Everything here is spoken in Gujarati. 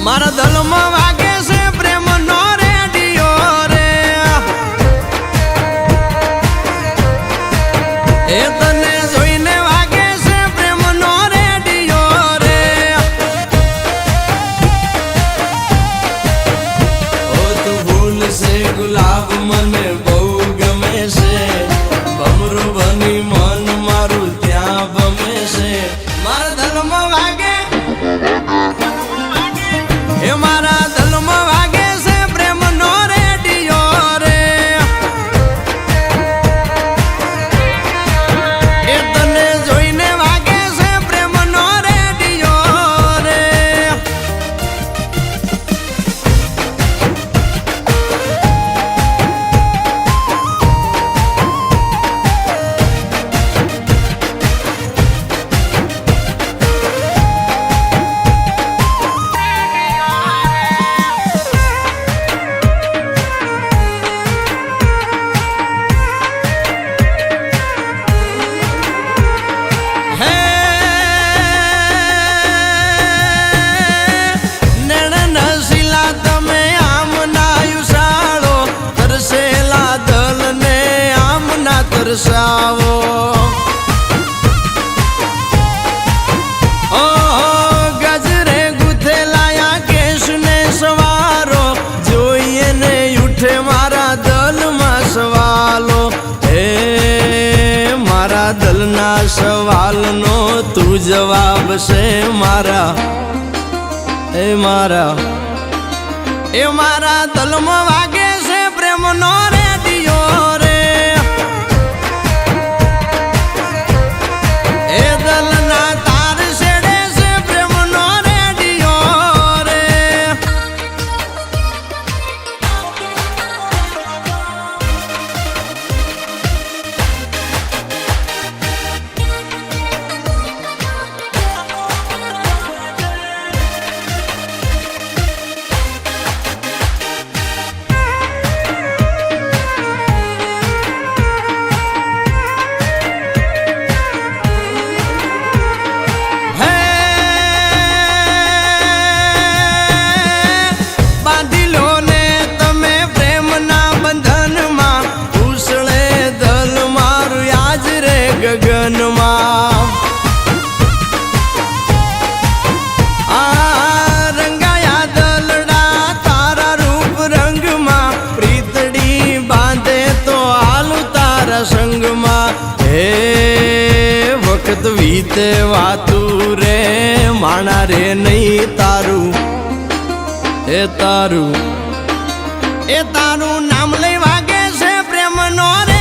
મારા દલમાં વાગે છે પ્રેમ નો રેડિયો રે એ તને જોઈને વાગે છે પ્રેમ નો રેડિયો રે ઓ તું ભૂલ છે ગુલાબ મને બહુ ગમે છે ભમરું બની મન મારું ત્યાં ભમે છે મારા દલમાં વાગે એ મારા દલમાં વાગે છે પ્રેમ નો રેડિયો રે એ તને જોઈને વાગે છે પ્રેમ નો રેડિયો રે તરસાવો ગજરે ગુથેલાયા કેશને સવારો જોઈએ ને ઉઠે મારા દલમાં સવાલો હે મારા દલના સવાલનો તું જવાબ છે મારા એ મારા દલમાં વાગે છે પ્રેમનો રેડિયો રે ગગનમાં રંગાયા દલડા તારા રૂપ રંગમાં પ્રીતડી બાંધે તો હાલું તારા સંગમાં હે વખત વીતે વાતું રે માણા રે નહીં તારું એ તારું નામ લઈ વાગે છે પ્રેમ નો રે